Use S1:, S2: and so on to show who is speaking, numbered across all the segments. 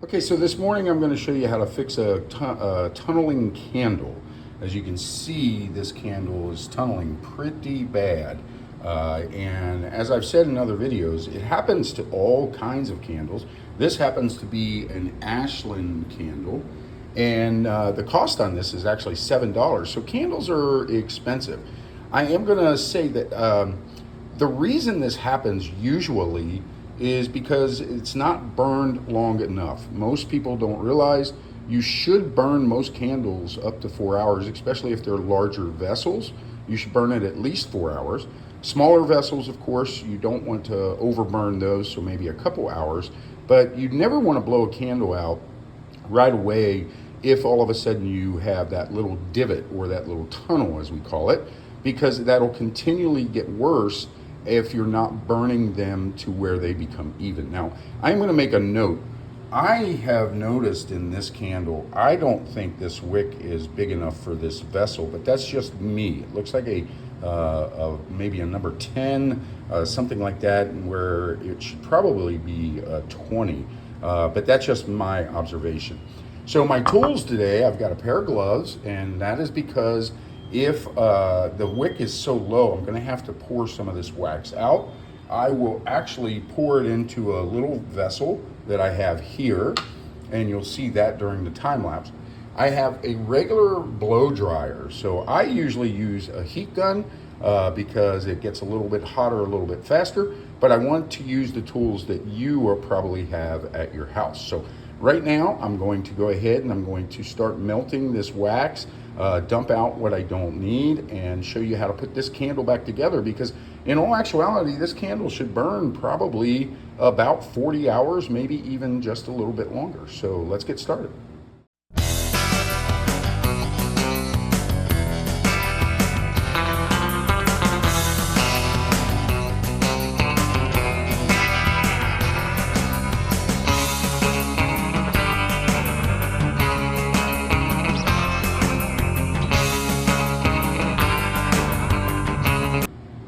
S1: Okay, so this morning I'm going to show you how to fix a tunneling candle. As you can see, this candle is tunneling pretty bad. And as I've said in other videos, it happens to all kinds of candles. This happens to be an Ashland candle. And the cost on this is actually $7. So candles are expensive. I am going to say that the reason this happens usually is because it's not burned long enough. Most people don't realize you should burn most candles up to 4 hours, especially if they're larger vessels. You should burn it at least 4 hours. Smaller vessels, of course, you don't want to overburn those, so maybe a couple hours. But you never want to blow a candle out right away if all of a sudden you have that little divot or that little tunnel, as we call it, because that'll continually get worse if you're not burning them to where they become even. Now, I'm going to make a note. I have noticed in this candle, I don't think this wick is big enough for this vessel, but that's just me. It looks like maybe a number 10, something like that, where it should probably be 20, but that's just my observation. So my tools today, I've got a pair of gloves, and that is because if the wick is so low, I'm going to have to pour some of this wax out. I will actually pour it into a little vessel that I have here, and you'll see that during the time lapse. I have a regular blow dryer, so I usually use a heat gun because it gets a little bit hotter a little bit faster, but I want to use the tools that you will probably have at your house. So right now, I'm going to go ahead and I'm going to start melting this wax, dump out what I don't need, and show you how to put this candle back together, because in all actuality, this candle should burn probably about 40 hours, maybe even just a little bit longer. So let's get started.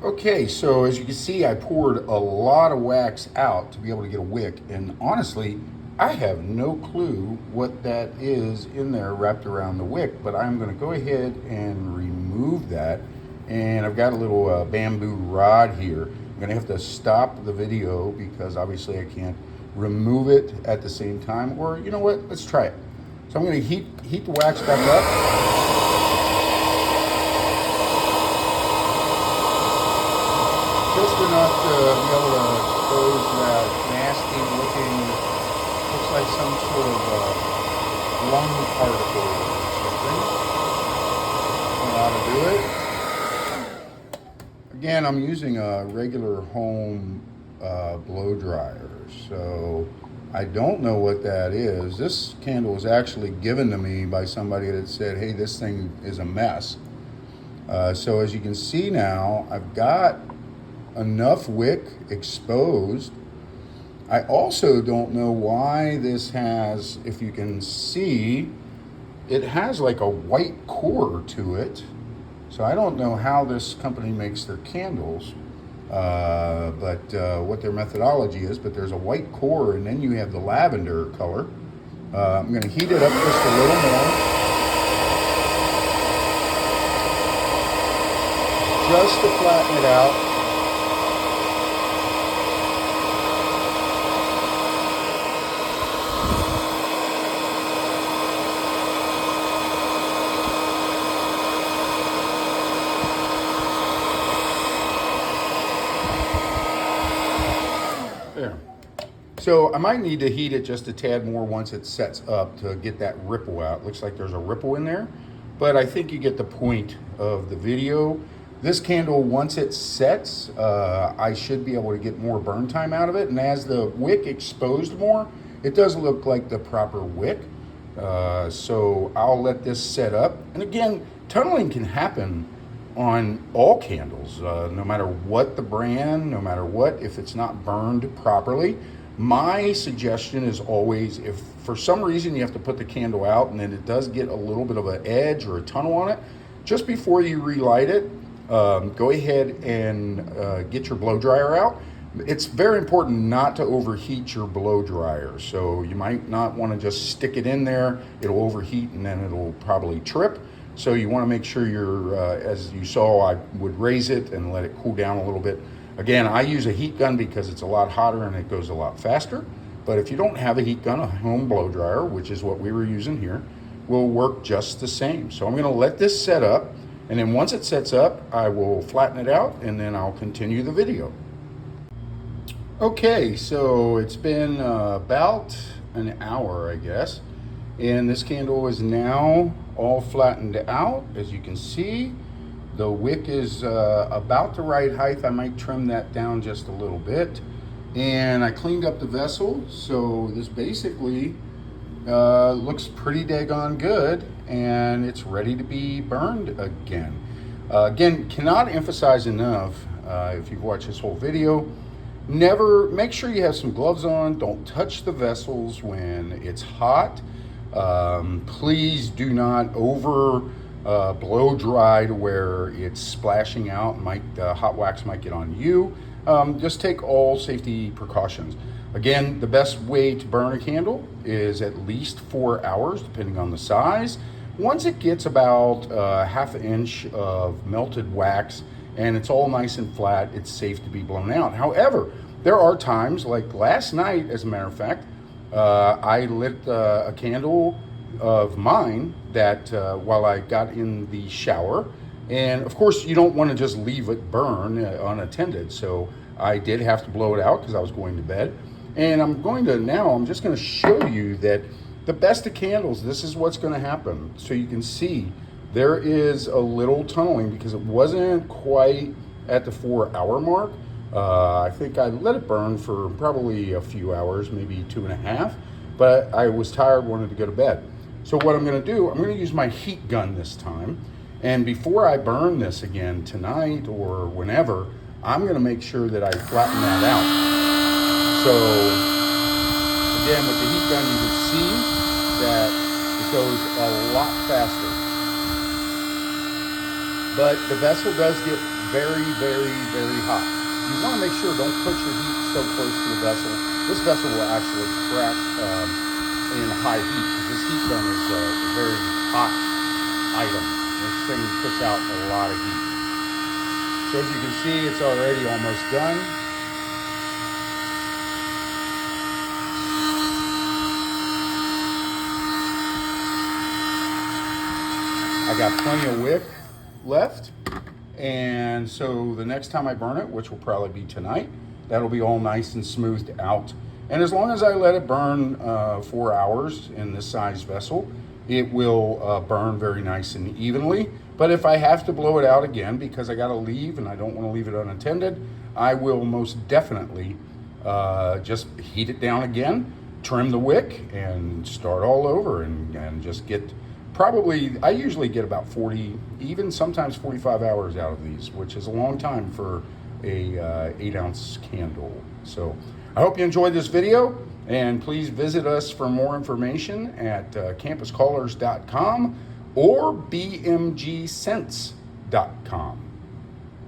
S1: Okay, so as you can see, I poured a lot of wax out to be able to get a wick, and honestly, I have no clue what that is in there wrapped around the wick, but I'm going to go ahead and remove that, and I've got a little bamboo rod here. I'm going to have to stop the video because obviously I can't remove it at the same time, or you know what, let's try it. So I'm going to heat the wax back up. Just enough to be able to expose that nasty looking, looks like some sort of lung particle or something. Know how to do it. Again, I'm using a regular home blow dryer, so I don't know what that is. This candle was actually given to me by somebody that said, hey, this thing is a mess. So as you can see now, I've got enough wick exposed. I also don't know why this has, if you can see, it has like a white core to it. So I don't know how this company makes their candles, but what their methodology is, but there's a white core and then you have the lavender color. I'm going to heat it up just a little more. Just to flatten it out. There. So I might need to heat it just a tad more once it sets up to get that ripple out. Looks like there's a ripple in there, but I think you get the point of the video. This candle, once it sets, I should be able to get more burn time out of it. And as the wick exposed more, it does look like the proper wick. So I'll let this set up. And again, tunneling can happen on all candles, no matter what the brand, no matter what, if it's not burned properly. My suggestion is always, if for some reason you have to put the candle out and then it does get a little bit of an edge or a tunnel on it, just before you relight it, go ahead and get your blow dryer out. It's very important not to overheat your blow dryer. So you might not want to just stick it in there. It'll overheat and then it'll probably trip. So you want to make sure you're, as you saw, I would raise it and let it cool down a little bit. Again, I use a heat gun because it's a lot hotter and it goes a lot faster. But if you don't have a heat gun, a home blow dryer, which is what we were using here, will work just the same. So I'm going to let this set up, and then once it sets up, I will flatten it out and then I'll continue the video. Okay, so it's been about an hour, I guess, and this candle is now all flattened out. As you can see, the wick is about the right height. I might trim that down just a little bit. And I cleaned up the vessel, so this basically looks pretty daggone good, and it's ready to be burned again. Again, cannot emphasize enough, if you've watched this whole video, make sure you have some gloves on. Don't touch the vessels when it's hot. Please do not blow dry to where it's splashing out. Hot wax might get on you. Just take all safety precautions. Again, the best way to burn a candle is at least 4 hours, depending on the size. Once it gets about half an inch of melted wax and it's all nice and flat, it's safe to be blown out. However, there are times, like last night, as a matter of fact, I lit a candle of mine that while I got in the shower, and of course you don't want to just leave it burn unattended, so I did have to blow it out because I was going to bed. And I'm just going to show you that the best of candles, this is what's going to happen. So you can see there is a little tunneling because it wasn't quite at the 4 hour mark. I think I let it burn for probably a few hours, maybe 2.5, but I was tired, wanted to go to bed. So what I'm going to do, I'm going to use my heat gun this time. And before I burn this again tonight or whenever, I'm going to make sure that I flatten that out. So again, with the heat gun, you can see that it goes a lot faster. But the vessel does get very, very, very hot. You want to make sure, don't put your heat so close to the vessel. This vessel will actually crack in high heat, because this heat gun is a very hot item. This thing puts out a lot of heat. So as you can see, it's already almost done. I got plenty of wick left, and so the next time I burn it, which will probably be tonight, that'll be all nice and smoothed out. And as long as I let it burn 4 hours in this size vessel, it will burn very nice and evenly. But if I have to blow it out again because I got to leave and I don't want to leave it unattended, I will most definitely just heat it down again, trim the wick, and start all over and just get I usually get about 40, even sometimes 45 hours out of these, which is a long time for a 8-ounce candle. So I hope you enjoyed this video, and please visit us for more information at campuscallers.com or bmgscents.com.